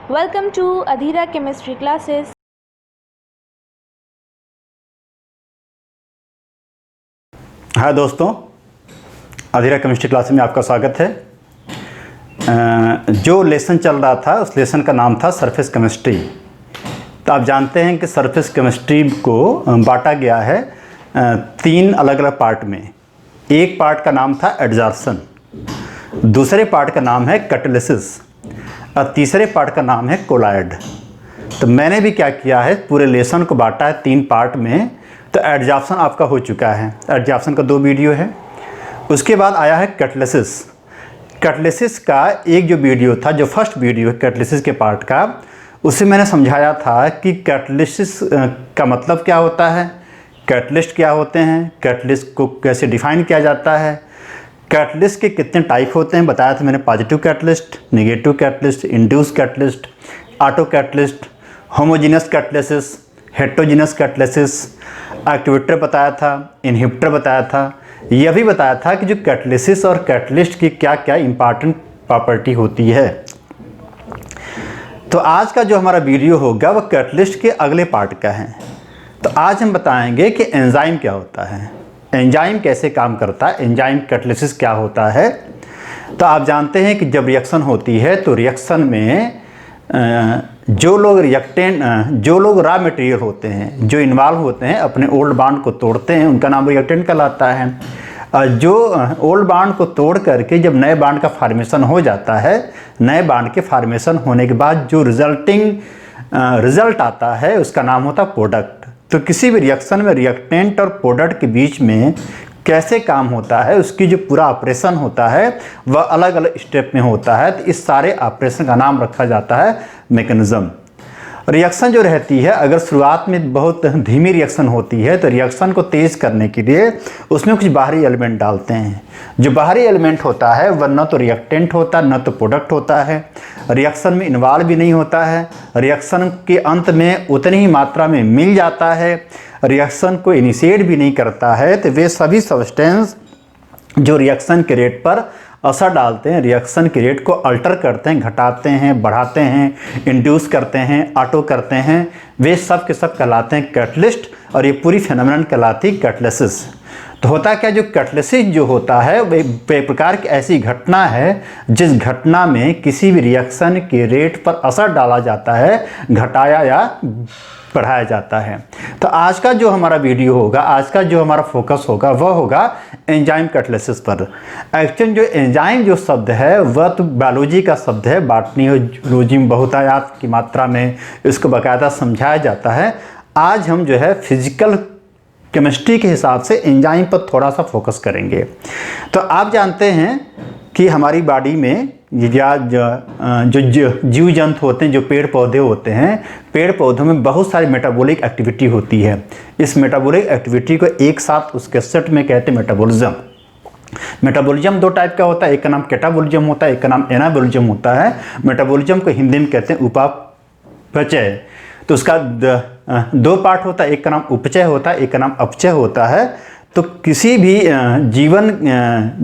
Welcome to Adhira Chemistry classes. हाय दोस्तों, अधीरा chemistry class में आपका स्वागत है। जो लेसन चल रहा था उस लेसन का नाम था सरफेस केमिस्ट्री। तो आप जानते हैं कि सरफेस केमिस्ट्री को बांटा गया है 3 अलग अलग पार्ट में। एक पार्ट का नाम था एडजॉर्प्शन, दूसरे पार्ट का नाम है कैटालिसिस और तीसरे पार्ट का नाम है कोलाइड। तो मैंने भी क्या किया है, पूरे लेसन को बांटा है 3 पार्ट में। तो एडजॉर्प्शन आपका हो चुका है, एडजॉर्प्शन का 2 वीडियो है। उसके बाद आया है कैटालिसिस। कैटालिसिस का एक जो वीडियो था, जो फर्स्ट वीडियो है कैटालिसिस के पार्ट का, उससे मैंने समझाया था कि कैटालिसिस का मतलब क्या होता है, कैटलिस्ट क्या होते हैं, कैटलिस्ट को कैसे डिफाइन किया जाता है, कैटलिस्ट के कितने टाइप होते हैं बताया था मैंने। Positive catalyst, negative catalyst, induce catalyst, auto catalyst, homogeneous catalysis, heterogeneous catalysis, activator बताया था, इनहिबिटर बताया था। यह भी बताया था कि जो कैटलिसिस और कैटलिस्ट की क्या क्या इंपॉर्टेंट प्रॉपर्टी होती है। तो आज का जो हमारा वीडियो होगा वह कैटलिस्ट के अगले पार्ट का है। तो आज हम बताएंगे कि एंजाइम क्या होता है, एंजाइम कैसे काम करता है, एंजाइम कैटालिसिस क्या होता है। तो आप जानते हैं कि जब रिएक्शन होती है तो रिएक्शन में जो लोग रॉ मटेरियल होते हैं, जो इन्वॉल्व होते हैं, अपने ओल्ड बॉन्ड को तोड़ते हैं, उनका नाम रिएक्टेंट कहलाता है। जो ओल्ड बॉन्ड को तोड़ करके जब नए बॉन्ड का फॉर्मेशन हो जाता है, नए बॉन्ड के फॉर्मेशन होने के बाद जो रिजल्ट आता है उसका नाम होता है प्रोडक्ट। तो किसी भी रिएक्शन में रिएक्टेंट और प्रोडक्ट के बीच में कैसे काम होता है, उसकी जो पूरा ऑपरेशन होता है वह अलग अलग स्टेप में होता है। तो इस सारे ऑपरेशन का नाम रखा जाता है मैकेनिज्म। रिएक्शन जो रहती है, अगर शुरुआत में बहुत धीमी रिएक्शन होती है तो रिएक्शन को तेज़ करने के लिए उसमें कुछ बाहरी एलिमेंट डालते हैं। जो बाहरी एलिमेंट होता है वह न तो रिएक्टेंट होता न तो प्रोडक्ट होता है, रिएक्शन में इन्वॉल्व भी नहीं होता है, रिएक्शन के अंत में उतनी ही मात्रा में मिल जाता है, रिएक्शन को इनिशिएट भी नहीं करता है। तो वे सभी सब्सटेंस जो रिएक्शन के रेट पर असर डालते हैं, रिएक्शन के रेट को अल्टर करते हैं, घटाते हैं, बढ़ाते हैं, इंड्यूस करते हैं, ऑटो करते हैं, वे सब के सब कहलाते हैं कैटलिस्ट। और ये पूरी फेनोमेनन कहलाती है कैटालिसिस। तो होता क्या, जो कैटालिसिस जो होता है वह एक प्रकार की ऐसी घटना है जिस घटना में किसी भी रिएक्शन के रेट पर असर डाला जाता है, घटाया या बढ़ाया जाता है। तो आज का जो हमारा वीडियो होगा, आज का जो हमारा फोकस होगा वह होगा एंजाइम कैटालिसिस पर। एक्चुअली जो एंजाइम जो शब्द है वह तो बायोलॉजी का शब्द है, बॉटनी और जूलॉजी में बहुतायत की मात्रा में इसको बाकायदा समझाया जाता है। आज हम जो है फिजिकल केमिस्ट्री के हिसाब से एंजाइम पर थोड़ा सा फोकस करेंगे। तो आप जानते हैं कि हमारी बॉडी में जो जीव जंतु होते हैं, जो पेड़ पौधे होते हैं, पेड़ पौधों में बहुत सारी मेटाबॉलिक एक्टिविटी होती है। इस मेटाबॉलिक एक्टिविटी को एक साथ उसके सेट में कहते हैं मेटाबॉलिज्म। मेटाबॉलिज्म 2 टाइप का होता है, एक का नाम कैटाबॉलिज्म होता है, एक का नाम एनाबॉलिज्म होता है। मेटाबॉलिज्म को हिंदी में कहते हैं उपापचय। तो उसका 2 पार्ट होता है, एक का नाम उपचय होता है, एक का नाम अपचय होता है। तो किसी भी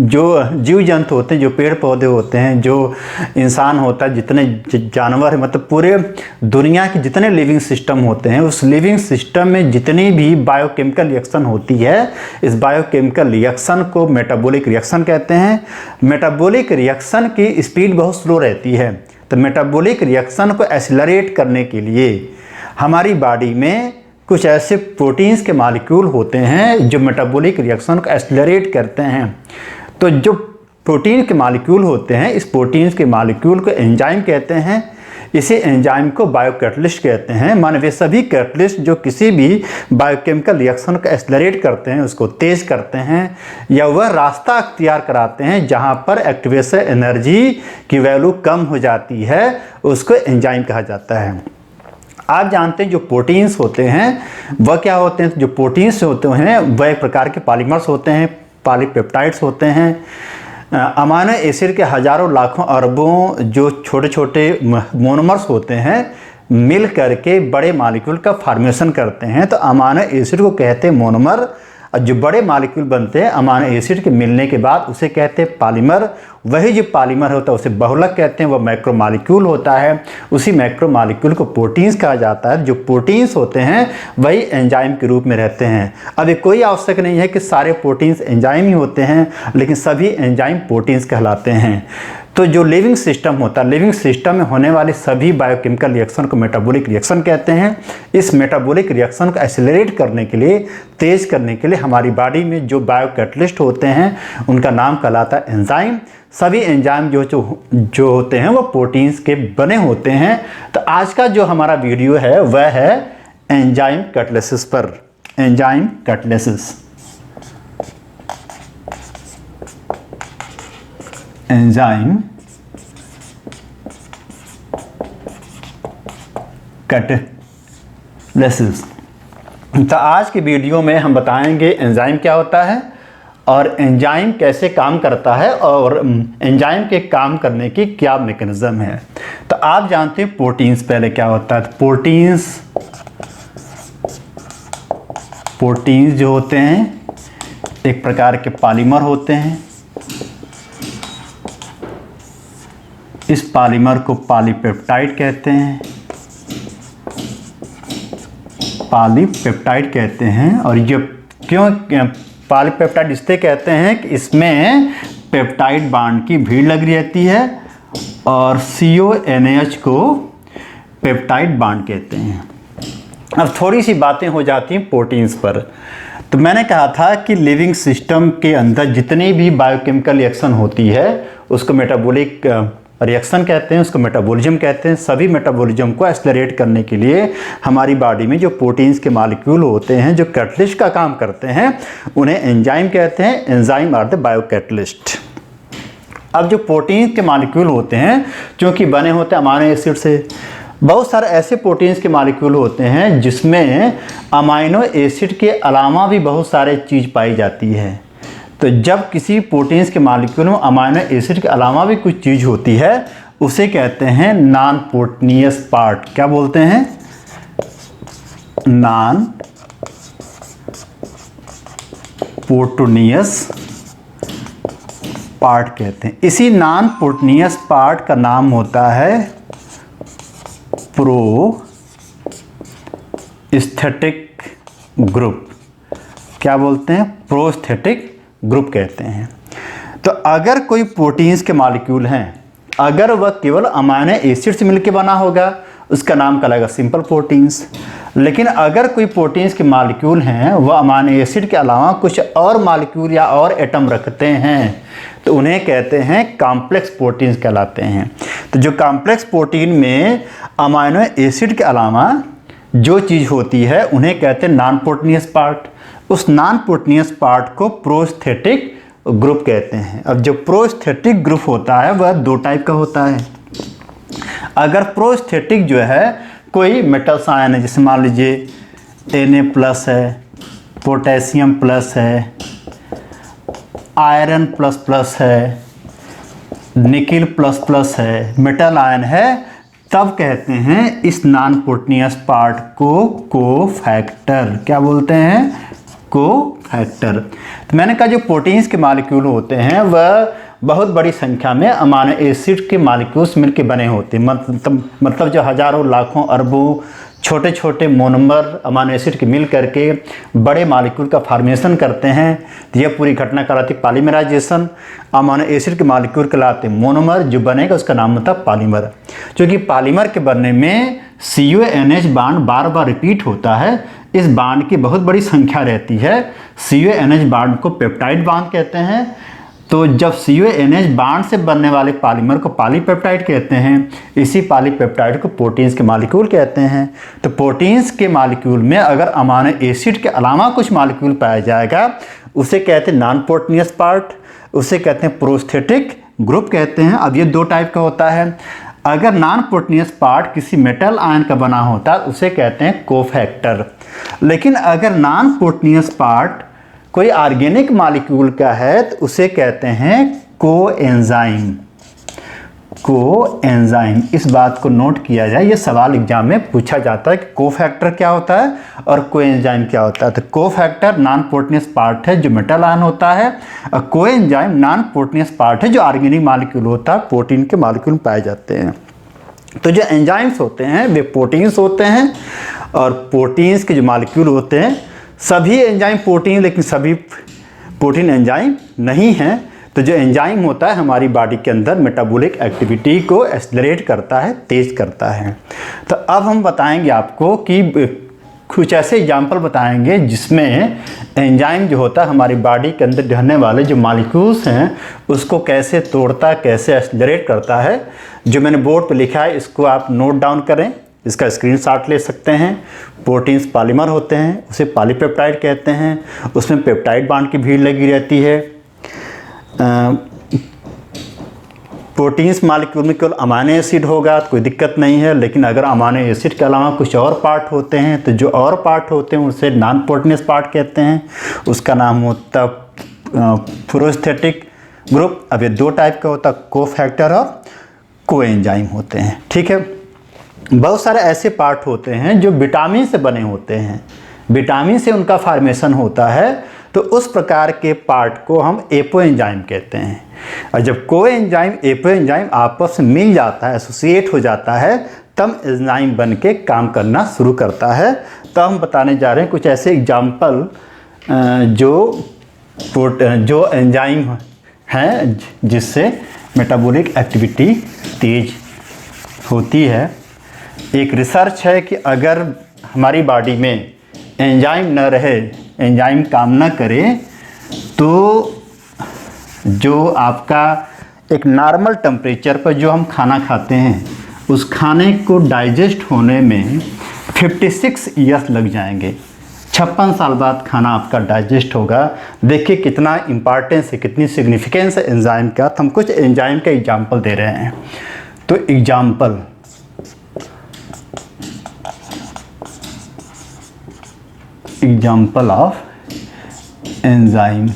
जो जीव जंतु होते हैं, जो पेड़ पौधे होते हैं, जो इंसान होता है, जितने जानवर हैं, मतलब पूरे दुनिया के जितने लिविंग सिस्टम होते हैं, उस लिविंग सिस्टम में जितनी भी बायोकेमिकल रिएक्शन होती है, इस बायोकेमिकल रिएक्शन को मेटाबॉलिक रिएक्शन कहते हैं। मेटाबॉलिक रिएक्शन की स्पीड बहुत स्लो रहती है। तो मेटाबॉलिक रिएक्शन को एक्सेलरेट करने के लिए हमारी बॉडी में कुछ ऐसे प्रोटीन्स के मॉलिक्यूल होते हैं जो मेटाबॉलिक रिएक्शन को एक्सेलरेट करते हैं। तो जो प्रोटीन के मॉलिक्यूल होते हैं, इस प्रोटीन्स के मॉलिक्यूल को एंजाइम कहते हैं। इसी एंजाइम को बायोकैटालिस्ट कहते हैं। माने वे सभी कैटालिस्ट जो किसी भी बायोकेमिकल रिएक्शन को एक्सेलरेट करते हैं, उसको तेज़ करते हैं, या वह रास्ता अख्तियार कराते हैं जहाँ पर एक्टिवेशन एनर्जी की वैल्यू कम हो जाती है, उसको एंजाइम कहा जाता है। आप जानते हैं जो प्रोटीन्स होते हैं वह क्या होते हैं, जो प्रोटीन्स होते हैं वह एक प्रकार के पॉलीमर्स होते हैं, पॉलीपेप्टाइड्स होते हैं। अमाइनो एसिड के हजारों लाखों अरबों जो छोटे छोटे मोनोमर्स होते हैं मिल करके बड़े मॉलिक्यूल का फॉर्मेशन करते हैं। तो अमाइनो एसिड को कहते हैं मोनोमर और जो बड़े मॉलिक्यूल बनते हैं अमीनो एसिड के मिलने के बाद उसे कहते हैं पॉलीमर। वही जो पॉलीमर होता है उसे बहुलक कहते हैं, वह मैक्रो मॉलिक्यूल होता है। उसी मैक्रो मॉलिक्यूल को प्रोटीन्स कहा जाता है। जो प्रोटीन्स होते हैं वही एंजाइम के रूप में रहते हैं। अब ये कोई आवश्यक नहीं है कि सारे प्रोटीन्स एंजाइम ही होते हैं, लेकिन सभी एंजाइम प्रोटीन्स कहलाते हैं। तो जो लिविंग सिस्टम होता है, लिविंग सिस्टम में होने वाले सभी बायोकेमिकल रिएक्शन को मेटाबॉलिक रिएक्शन कहते हैं। इस मेटाबॉलिक रिएक्शन को एक्सेलरेट करने के लिए, तेज करने के लिए हमारी बॉडी में जो बायोकैटलिस्ट होते हैं उनका नाम कहलाता है एंजाइम। सभी एंजाइम जो होते हैं वो प्रोटीन्स के बने होते हैं। तो आज का जो हमारा वीडियो है वह है एंजाइम कैटलिसिस पर। Enzyme catalysis, enzyme catalysis. तो आज के वीडियो में हम बताएंगे एंजाइम क्या होता है और एंजाइम कैसे काम करता है और एंजाइम के काम करने की क्या मैकेनिज्म है। तो आप जानते हैं प्रोटीन्स पहले क्या होता है। प्रोटीन्स जो होते हैं एक प्रकार के पॉलीमर होते हैं। इस पॉलीमर को पॉलीपेप्टाइड कहते हैं, पॉलीपेप्टाइड कहते हैं। और ये क्यों पॉलीपेप्टाइड इससे कहते हैं कि इसमें पेप्टाइड बॉन्ड की भीड़ लगी रहती है और CONH को पेप्टाइड बॉन्ड कहते हैं। अब थोड़ी सी बातें हो जाती हैं प्रोटीन्स पर। तो मैंने कहा था कि लिविंग सिस्टम के अंदर जितनी भी बायोकेमिकल रिएक्शन होती है उसको मेटाबॉलिक रिएक्शन कहते हैं, उसको मेटाबॉलिज्म कहते हैं। सभी मेटाबॉलिज्म को एक्सेलरेट करने के लिए हमारी बॉडी में जो प्रोटीन्स के मॉलिक्यूल होते हैं जो कैटलिस्ट का काम करते हैं उन्हें एंजाइम कहते हैं। Enzyme are the biocatalyst. अब जो प्रोटीन के मॉलिक्यूल होते हैं क्योंकि बने होते हैं अमीनो एसिड से, बहुत सारे ऐसे प्रोटीन्स के मॉलिक्यूल होते हैं जिसमें अमीनो एसिड के अलावा भी बहुत सारे चीज़ पाई जाती है। तो जब किसी प्रोटीन्स के मॉलिक्यूल में अमीनो एसिड के अलावा भी कुछ चीज़ होती है उसे कहते हैं नॉन प्रोटीनियस पार्ट। क्या बोलते हैं? नॉन प्रोटीनियस पार्ट कहते हैं। इसी नॉन प्रोटीनियस पार्ट का नाम होता है प्रोस्थेटिक ग्रुप। क्या बोलते हैं? प्रोस्थेटिक ग्रुप कहते हैं। तो अगर कोई प्रोटीन्स के मॉलिक्यूल हैं, अगर वह केवल अमीनो एसिड से मिलकर बना होगा उसका नाम कहलाएगा सिंपल प्रोटीन्स। लेकिन अगर कोई प्रोटीन्स के मॉलिक्यूल हैं वह अमीनो एसिड के अलावा कुछ और मॉलिक्यूल या और एटम रखते हैं तो उन्हें कहते हैं कॉम्प्लेक्स प्रोटीन्स कहलाते हैं। तो जो कॉम्प्लेक्स प्रोटीन में अमीनो एसिड के अलावा जो चीज़ होती है उन्हें कहते हैं नॉन प्रोटीनियस पार्ट। उस नॉन प्रोटीनियस पार्ट को प्रोस्थेटिक ग्रुप कहते हैं। अब जो प्रोस्थेटिक ग्रुप होता है वह दो टाइप का होता है। अगर प्रोस्थेटिक जो है कोई मेटल्स आयन है, जैसे मान लीजिए Na+ है, पोटेशियम प्लस है, आयरन प्लस है, निकिल प्लस है, मेटल आयन है, तब कहते हैं इस नॉन प्रोटीनियस पार्ट को कोफैक्टर। क्या बोलते हैं? कोफैक्टर। तो मैंने कहा जो प्रोटीन्स के मॉलिक्यूल होते हैं वह बहुत बड़ी संख्या में अमीनो एसिड के मॉलिक्यूल्स मिलकर बने होते हैं। मतलब जो हजारों लाखों अरबों छोटे छोटे मोनोमर अमीनो एसिड के मिल करके बड़े मॉलिक्यूल का फॉर्मेशन करते हैं। तो यह पूरी घटना कहलाती है पॉलीमराइजेशन। अमीनो एसिड के मॉलिक्यूल कहलाते हैं मोनोमर, जो बनेगा उसका नाम होता है पॉलीमर। क्योंकि पॉलीमर के बनने में CONH बॉन्ड बार बार रिपीट होता है, इस बॉन्ड की बहुत बड़ी संख्या रहती है। CONH बॉन्ड को पेप्टाइड बॉन्ड कहते हैं। तो जब CONH बॉन्ड से बनने वाले पॉलीमर को पॉलीपेप्टाइड कहते हैं। इसी पॉलीपेप्टाइड को प्रोटीन्स के मॉलिक्यूल कहते हैं। तो प्रोटीन्स के मॉलिक्यूल में अगर अमीनो एसिड के अलावा कुछ मॉलिक्यूल पाया जाएगा उसे कहते हैं नॉन प्रोटीनियस पार्ट, उसे कहते हैं प्रोस्थेटिक ग्रुप कहते हैं। अब ये दो टाइप का होता है। अगर नॉन प्रोटीनियस पार्ट किसी मेटल आयन का बना होता है उसे कहते हैं कोफैक्टर। लेकिन अगर नॉन प्रोटीनियस पार्ट कोई ऑर्गेनिक मॉलिक्यूल का है तो उसे कहते हैं कोएंजाइम। कोएंजाइम, इस बात को नोट किया जाए, ये सवाल एग्जाम में पूछा जाता है कि कोफैक्टर क्या होता है और कोएंजाइम क्या होता है। तो कोफैक्टर नॉन प्रोटीनियस पार्ट है जो मेटल आयन होता है, और कोएंजाइम नॉन प्रोटीनियस पार्ट है जो ऑर्गेनिक मॉलिक्यूल होता है, प्रोटीन के मॉलिक्यूल पाए जाते हैं। तो जो एंजाइम्स होते हैं वे प्रोटीन्स होते हैं, और प्रोटीन्स के जो मॉलिक्यूल होते हैं, सभी एंजाइम प्रोटीन, लेकिन सभी प्रोटीन एंजाइम नहीं हैं। तो जो एंजाइम होता है हमारी बॉडी के अंदर मेटाबॉलिक एक्टिविटी को एक्सेलरेट करता है, तेज करता है। तो अब हम बताएंगे आपको कि कुछ ऐसे एग्जाम्पल बताएंगे जिसमें एंजाइम जो होता है हमारी बॉडी के अंदर रहने वाले जो मॉलिक्यूल्स हैं उसको कैसे तोड़ता है, कैसे एक्सेलरेट करता है। जो मैंने बोर्ड पे लिखा है इसको आप नोट डाउन करें, इसका स्क्रीनशॉट ले सकते हैं। प्रोटीन्स पॉलीमर होते हैं, उसे पॉलीपेप्टाइड कहते हैं, उसमें पेप्टाइड बांड की भीड़ लगी रहती है। प्रोटीन्स मॉलिक्यूल में केवल अमाइनो एसिड होगा तो कोई दिक्कत नहीं है, लेकिन अगर अमाइनो एसिड के अलावा कुछ और पार्ट होते हैं तो जो और पार्ट होते हैं उसे नॉन प्रोटीनियस पार्ट कहते हैं, उसका नाम होता प्रोस्थेटिक ग्रुप। अब ये दो टाइप का होता है, कोफैक्टर और कोएंजाइम होते हैं। ठीक है, बहुत सारे ऐसे पार्ट होते हैं जो विटामिन से बने होते हैं, विटामिन से उनका फॉर्मेशन होता है, तो उस प्रकार के पार्ट को हम एपोएंजाइम कहते हैं। और जब कोएंजाइम एपोएंजाइम आपस में मिल जाता है, एसोसिएट हो जाता है, तब एंजाइम बन के काम करना शुरू करता है। तो हम बताने जा रहे हैं कुछ ऐसे एग्जाम्पल जो एंजाइम हैं जिससे मेटाबॉलिक एक्टिविटी तेज होती है। एक रिसर्च है कि अगर हमारी बॉडी में एंजाइम न रहे, एंजाइम काम न करे, तो जो आपका एक नॉर्मल टेम्परेचर पर जो हम खाना खाते हैं उस खाने को डाइजेस्ट होने में 56 ईयर्स लग जाएंगे। 56 साल बाद खाना आपका डाइजेस्ट होगा। देखिए कितना इम्पॉर्टेंस है, कितनी सिग्निफिकेंस है एंजाइम का। तो हम कुछ एंजाइम का एग्जाम्पल दे रहे हैं। तो एग्जाम्पल ऑफ एंजाइम।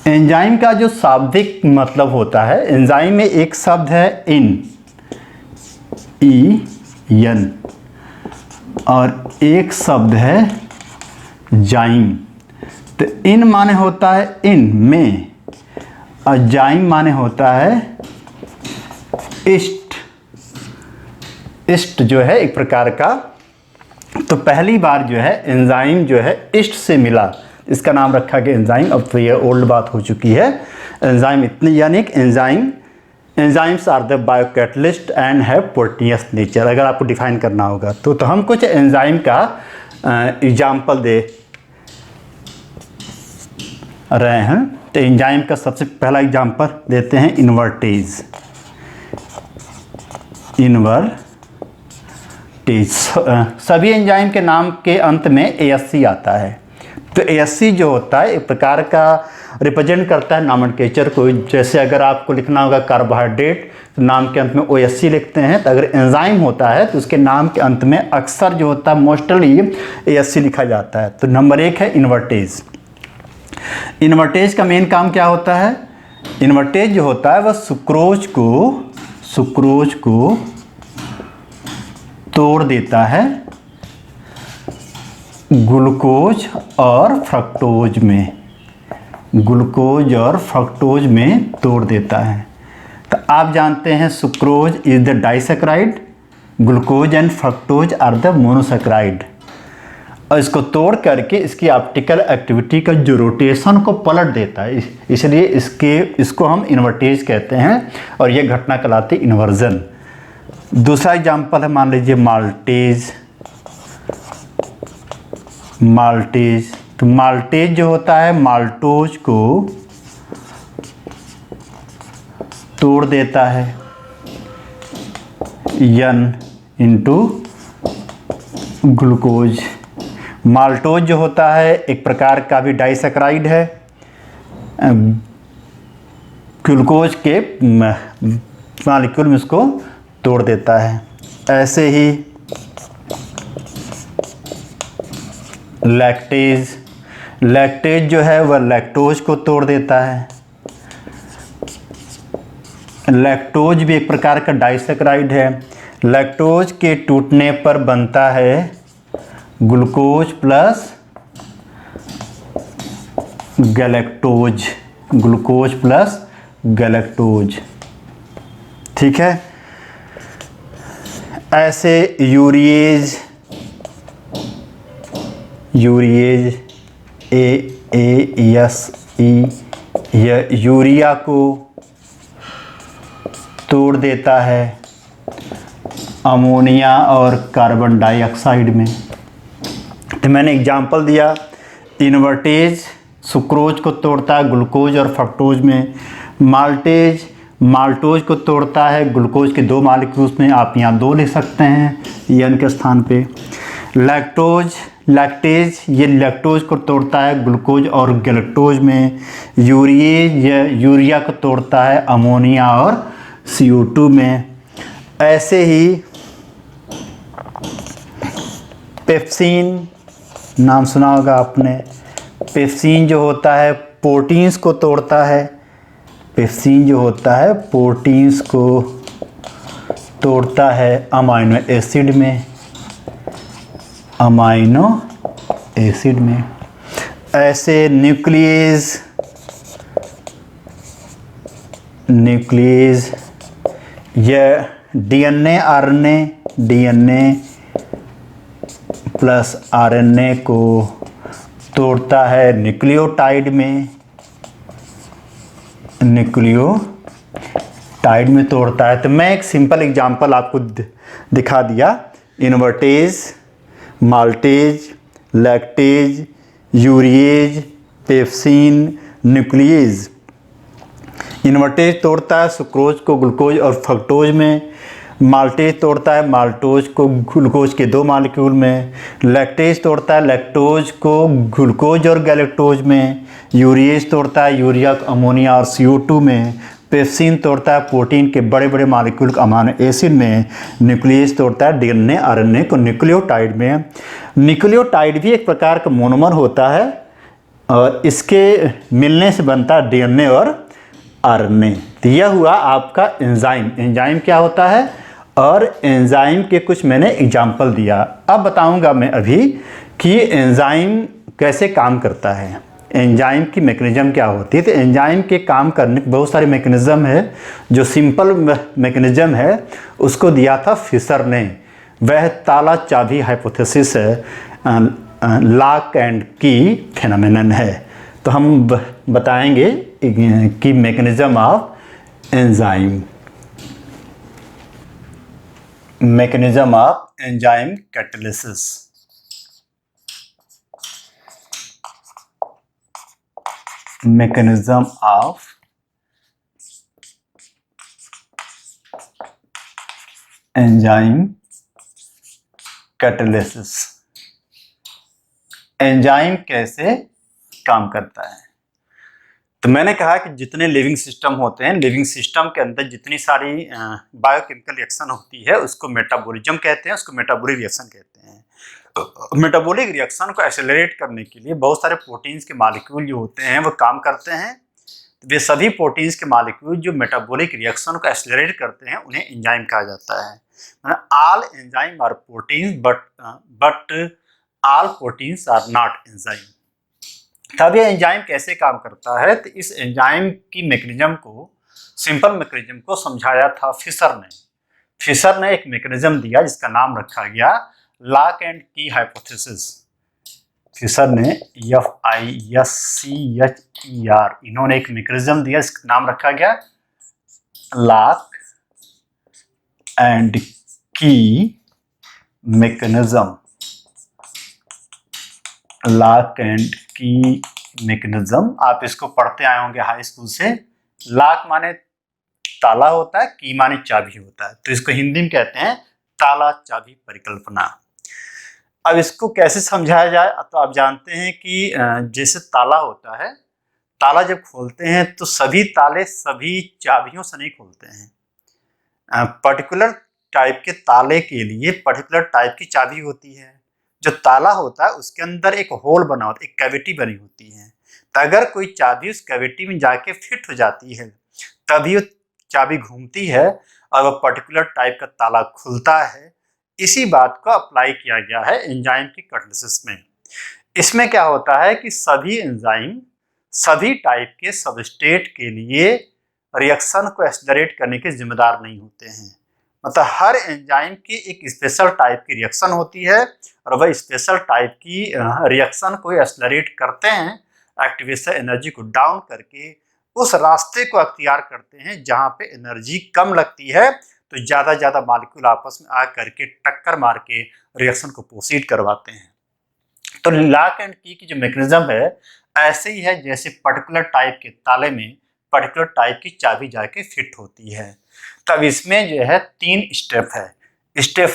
एंजाइम का जो शाब्दिक मतलब होता है, एंजाइम में एक शब्द है एन, और एक शब्द है जाइम। तो इन माने होता है इन में, और जाइम माने होता है ईस्ट। ईस्ट जो है एक प्रकार का, तो पहली बार जो है एंजाइम जो है ईस्ट से मिला, इसका नाम रखा गया एंजाइम। अब तो ये ओल्ड बात हो चुकी है। एंजाइम इतनी, यानी कि enzymes are the biocatalyst and have proteinous nature, अगर आपको डिफाइन करना होगा तो हम कुछ एंजाइम का एग्जाम्पल दे रहे हैं। तो एंजाइम का सबसे पहला एग्जाम्पल देते हैं इन्वर्टेज। सभी एंजाइम के नाम के अंत में ASC आता है। तो ASC जो होता है एक प्रकार का रिप्रेजेंट करता है नॉमेनक्लेचर को। जैसे अगर आपको लिखना होगा कार्बोहाइड्रेट तो नाम के अंत में OSC लिखते हैं, तो अगर एंजाइम होता है तो उसके नाम के अंत में अक्सर जो होता है मोस्टली ASC लिखा जाता है। तो नंबर 1 है इन्वर्टेज। इन्वर्टेज का मेन काम क्या होता है? इन्वर्टेज जो होता है वह सुक्रोज को तोड़ देता है ग्लूकोज और फ्रक्टोज में तोड़ देता है। तो आप जानते हैं sucrose is the disaccharide, glucose and fructose are the monosaccharide. और इसको तोड़ करके इसकी ऑप्टिकल एक्टिविटी का जो रोटेशन को पलट देता है, इसलिए इसको हम इन्वर्टेज कहते हैं, और यह घटना कहलाती है इन्वर्जन। दूसरा एग्जाम्पल है, मान लीजिए माल्टेज। तो माल्टेज जो होता है माल्टोज को तोड़ देता है N इंटू ग्लूकोज। माल्टोज जो होता है एक प्रकार का भी डाइसैकराइड है, ग्लूकोज के मॉलिक्यूल में इसको तोड़ देता है। ऐसे ही लैक्टेज जो है वह लैक्टोज को तोड़ देता है। लैक्टोज भी एक प्रकार का डाइसैकेराइड है। लैक्टोज के टूटने पर बनता है glucose plus galactose, glucose plus galactose, ठीक है। ऐसे यूरिएज AASE यह यूरिया को तोड़ देता है अमोनिया और कार्बन डाइऑक्साइड में। तो मैंने एग्जांपल दिया, इन्वर्टेज सुक्रोज को तोड़ता है ग्लूकोज और फ्रक्टोज में। माल्टेज माल्टोज को तोड़ता है ग्लूकोज के 2 मॉलिक्यूल्स में, आप यहाँ 2 लिख सकते हैं एन के स्थान पे। लैक्टेज ये लैक्टोज को तोड़ता है ग्लूकोज और गैलेक्टोज में। यूरिएज ये यूरिया को तोड़ता है अमोनिया और CO2 में। ऐसे ही पेप्सिन, नाम सुना होगा आपने, पेप्सिन जो होता है प्रोटीन्स को तोड़ता है। पेप्सिन जो होता है प्रोटीन्स को तोड़ता है अमाइनो एसिड में, अमाइनो एसिड में। ऐसे न्यूक्लियस यह DNA प्लस RNA को तोड़ता है न्यूक्लियोटाइड में तोड़ता है। तो मैं एक सिंपल एग्जांपल आपको दिखा दिया। Invertase, maltase, lactase, urease, pepsin, nucleus. Invertase तोड़ता है सुक्रोज को ग्लूकोज और फ्रक्टोज में। माल्टेज तोड़ता है माल्टोज को ग्लूकोज के 2 मॉलिक्यूल में। लैक्टेज तोड़ता है लैक्टोज को ग्लूकोज और गैलेक्टोज में। यूरिएज तोड़ता है यूरिया को अमोनिया और CO2 में। पेप्सिन तोड़ता है प्रोटीन के बड़े बड़े मॉलिक्यूल को अमाइनो एसिड में। न्यूक्लियस तोड़ता है DNA RNA को न्यूक्लियोटाइड में। न्यूक्लियोटाइड भी एक प्रकार का मोनोमर होता है और इसके मिलने से बनता है DNA और RNA। तो यह हुआ आपका एंजाइम। एंजाइम क्या होता है और एंजाइम के कुछ मैंने एग्जाम्पल दिया। अब बताऊंगा मैं अभी कि एंजाइम कैसे काम करता है, एंजाइम की मैकेनिज्म क्या होती है। तो एंजाइम के काम करने के बहुत सारे मैकेनिज्म है। जो सिंपल मैकेनिज्म है उसको दिया था फिशर ने, वह ताला चाबी हाइपोथेसिस है, लॉक एंड की फेनोमेनन है। तो हम बताएंगे कि mechanism of enzyme, mechanism of enzyme catalysis. mechanism of enzyme catalysis। Enzyme कैसे काम करता है। तो मैंने कहा कि जितने लिविंग सिस्टम होते हैं, लिविंग सिस्टम के अंदर जितनी सारी बायोकेमिकल रिएक्शन होती है उसको मेटाबॉलिज्म कहते हैं, उसको मेटाबॉलिक रिएक्शन कहते हैं। मेटाबॉलिक रिएक्शन को एक्सेलरेट करने के लिए बहुत सारे प्रोटीन्स के मॉलिक्यूल जो होते हैं वो काम करते हैं। वे सभी प्रोटीन्स के मॉलिक्यूल जो मेटाबॉलिक रिएक्शन को एक्सेलरेट करते हैं उन्हें एंजाइम कहा जाता है। मतलब all enzyme are proteins but all proteins are not enzyme. तब ये एंजाइम कैसे काम करता है, तो इस एंजाइम की मैकेनिज्म को, सिंपल मैकेनिज्म को समझाया था फिशर ने। फिशर ने एक मैकेनिज्म दिया जिसका नाम रखा गया लॉक एंड की हाइपोथेसिस। फिशर ने FISCHER, इन्होंने एक मैकेनिज्म दिया जिसका नाम रखा गया लॉक एंड की मैकेनिज्म। लॉक एंड की मैकेनिज्म आप इसको पढ़ते आए होंगे हाई स्कूल से। लॉक माने ताला होता है, की माने चाबी होता है, तो इसको हिंदी में कहते हैं ताला चाबी परिकल्पना। अब इसको कैसे समझाया जाए, तो आप जानते हैं कि जैसे ताला होता है, ताला जब खोलते हैं तो सभी ताले सभी चाबियों से नहीं खोलते हैं। पर्टिकुलर टाइप के ताले के लिए पर्टिकुलर टाइप की चाबी होती है। जो ताला होता है उसके अंदर एक होल बना होता है, एक कैविटी बनी होती है। तो अगर कोई चाबी उस कैविटी में जाके फिट हो जाती है तभी चाबी घूमती है और वह पर्टिकुलर टाइप का ताला खुलता है। इसी बात को अप्लाई किया गया है एंजाइम की कैटालिसिस में। इसमें क्या होता है कि सभी एंजाइम सभी टाइप के सबस्ट्रेट के लिए रिएक्शन को एक्सेलरेट करने के जिम्मेदार नहीं होते हैं। मतलब हर एंजाइम की एक स्पेशल टाइप की रिएक्शन होती है और वह स्पेशल टाइप की रिएक्शन को एक्सेलरेट करते हैं, एक्टिवेशन एनर्जी को डाउन करके उस रास्ते को अख्तियार करते हैं जहां पे एनर्जी कम लगती है, तो ज़्यादा मॉलिक्यूल आपस में आ करके टक्कर मार के रिएक्शन को प्रोसीड करवाते हैं। तो लॉक एंड की जो मैकेनिज्म है ऐसे ही है जैसे पर्टिकुलर टाइप के ताले में पर्टिकुलर टाइप की चाबी जाके फिट होती है। तब इसमें जो है 3 स्टेप है। स्टेप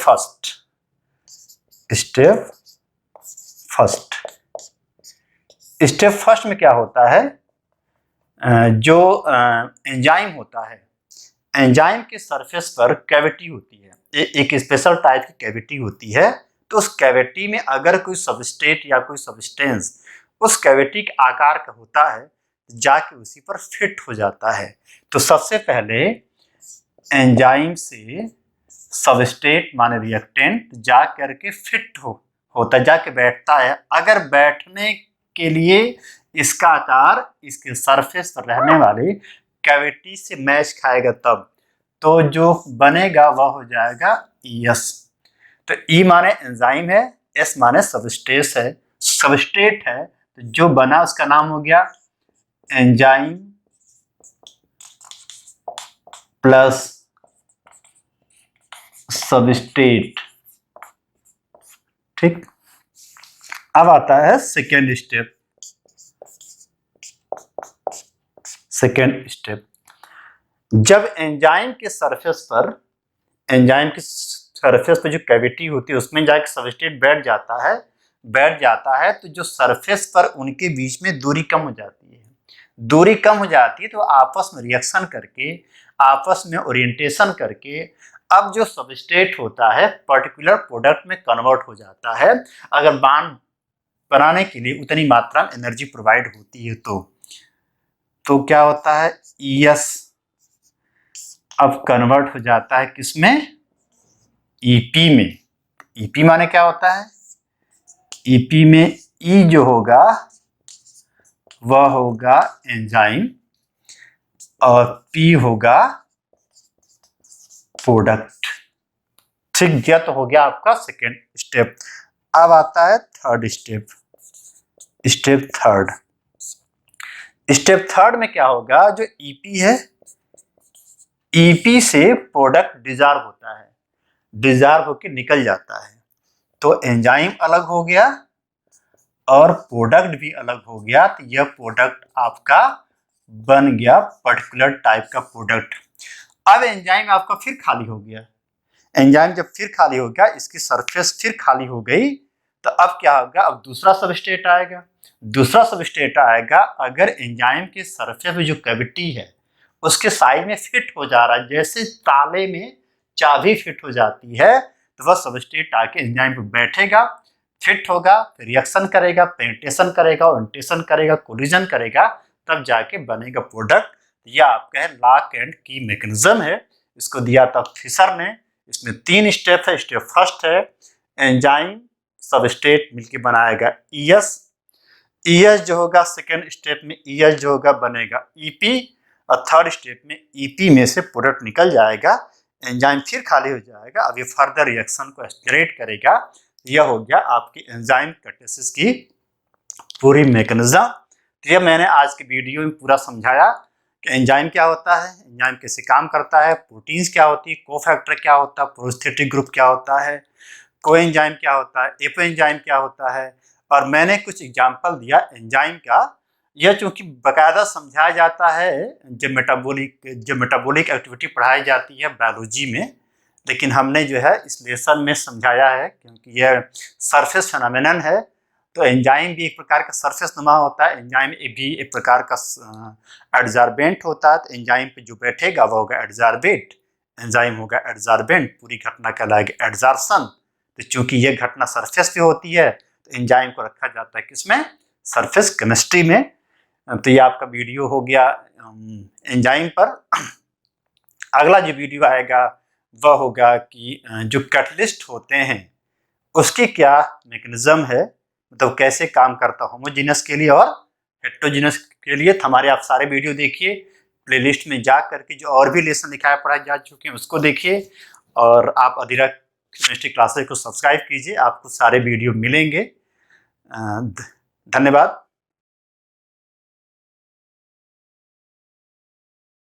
फर्स्ट में क्या होता है, जो एंजाइम होता है, एंजाइम के सरफेस पर कैविटी होती है, एक स्पेशल टाइप की कैविटी होती है। तो उस कैविटी में अगर कोई सबस्ट्रेट या कोई सब्सटेंस उस कैविटी के आकार का होता है जाके उसी पर फिट हो जाता है। तो सबसे पहले एंजाइम से सबस्ट्रेट माने रिएक्टेंट जा करके फिट होता है, जाके बैठता है। अगर बैठने के लिए इसका आकार इसके सरफेस पर रहने वाली कैविटी से मैच खाएगा तब तो जो बनेगा वह हो जाएगा ES। तो E माने एंजाइम है, S माने सबस्ट्रेट है, तो जो बना उसका नाम हो गया एंजाइम प्लस सबस्ट्रेट। ठीक, अब आता है सेकेंड स्टेप। जब एंजाइम के सरफेस पर जो कैविटी होती है उसमें जाके सबस्ट्रेट बैठ जाता है तो जो सरफेस पर उनके बीच में दूरी कम हो जाती है तो आपस में रिएक्शन करके आपस में ओरिएंटेशन करके अब जो सबस्ट्रेट होता है पर्टिकुलर प्रोडक्ट में कन्वर्ट हो जाता है। अगर बॉन्ड बनाने के लिए उतनी मात्रा में एनर्जी प्रोवाइड होती है तो क्या होता है ES अब कन्वर्ट हो जाता है किसमें, EP में। EP माने क्या होता है, EP में E जो होगा वह होगा एंजाइम और P होगा प्रोडक्ट। ठीक, यह तो हो गया आपका सेकेंड स्टेप। अब आता है थर्ड स्टेप थर्ड में क्या होगा, जो EP है EP से प्रोडक्ट डिसॉल्व होकर निकल जाता है। तो एंजाइम अलग हो गया और प्रोडक्ट भी अलग हो गया, तो यह प्रोडक्ट आपका बन गया पर्टिकुलर टाइप का प्रोडक्ट। अब एंजाइम आपका फिर खाली हो गया। एंजाइम जब फिर खाली हो गया, इसकी सरफेस फिर खाली हो गई, तो अब क्या होगा, अब दूसरा सबस्ट्रेट आएगा। अगर एंजाइम के सरफेस में जो कैविटी है उसके साइड में फिट हो जा रहा है, जैसे ताले में चाबी फिट हो जाती है, तो वह सबस्ट्रेट आके एंजाइम पे बैठेगा, फिट होगा, फिर रिएक्शन करेगा, पेनिट्रेशन करेगा, ओरिएंटेशन करेगा, कोलिजन करेगा, तब जाके बनेगा प्रोडक्ट। यह आपका है लॉक एंड की मैकेनिज्म है, इसको दिया था फिशर ने। इसमें 3 स्टेप है। स्टेप फर्स्ट है एंजाइम सबस्ट्रेट मिलके बनाएगा ES जो होगा सेकेंड स्टेप में ES जो होगा बनेगा EP और थर्ड स्टेप में EP में से प्रोडक्ट निकल जाएगा, एंजाइम फिर खाली हो जाएगा। अब ये फर्दर रिएक्शन को एक्सेलरेट करेगा। यह हो गया आपकी एंजाइम कैटालिसिस की पूरी मैकेनिज्म। तो यह मैंने आज की वीडियो में पूरा समझाया कि एंजाइम क्या होता है, एंजाइम कैसे काम करता है, प्रोटीन्स क्या होती है, कोफैक्टर क्या होता है, प्रोस्थेटिक ग्रुप क्या होता है, कोएंजाइम क्या होता है, एपोएंजाइम क्या होता है, और मैंने कुछ एग्जाम्पल दिया एंजाइम का। यह चूँकि बाकायदा समझाया जाता है जब मेटाबॉलिक एक्टिविटी पढ़ाई जाती है बायोलॉजी में, लेकिन हमने जो है इस लेसन में समझाया है क्योंकि यह सरफेस फिनोमेनन है। तो एंजाइम भी एक प्रकार का सरफेस नुमा होता है, एंजाइम भी एक प्रकार का एडजॉर्बेंट होता है। तो एंजाइम पे जो बैठेगा वो होगा एडजॉर्बेंट, एंजाइम होगा एडजॉर्बेंट, पूरी घटना कहलाएगी एडजॉर्प्शन। तो चूंकि ये घटना सरफेस पे होती है तो एंजाइम को रखा जाता है किसमें, सरफेस केमिस्ट्री में। तो ये आपका वीडियो हो गया एंजाइम पर। अगला जो वीडियो आएगा वह होगा कि जो कैटलिस्ट होते हैं उसकी क्या मैकेनिज्म है, मतलब कैसे काम करता होमोजेनस के लिए और हेटेरोजेनस के लिए। तो हमारे आप सारे वीडियो देखिए, प्लेलिस्ट में जा करके जो और भी लेसन दिखाया पढ़ाए जा चुके हैं उसको देखिए, और आप अधीरा केमिस्ट्री क्लासेस को सब्सक्राइब कीजिए, आपको सारे वीडियो मिलेंगे। धन्यवाद।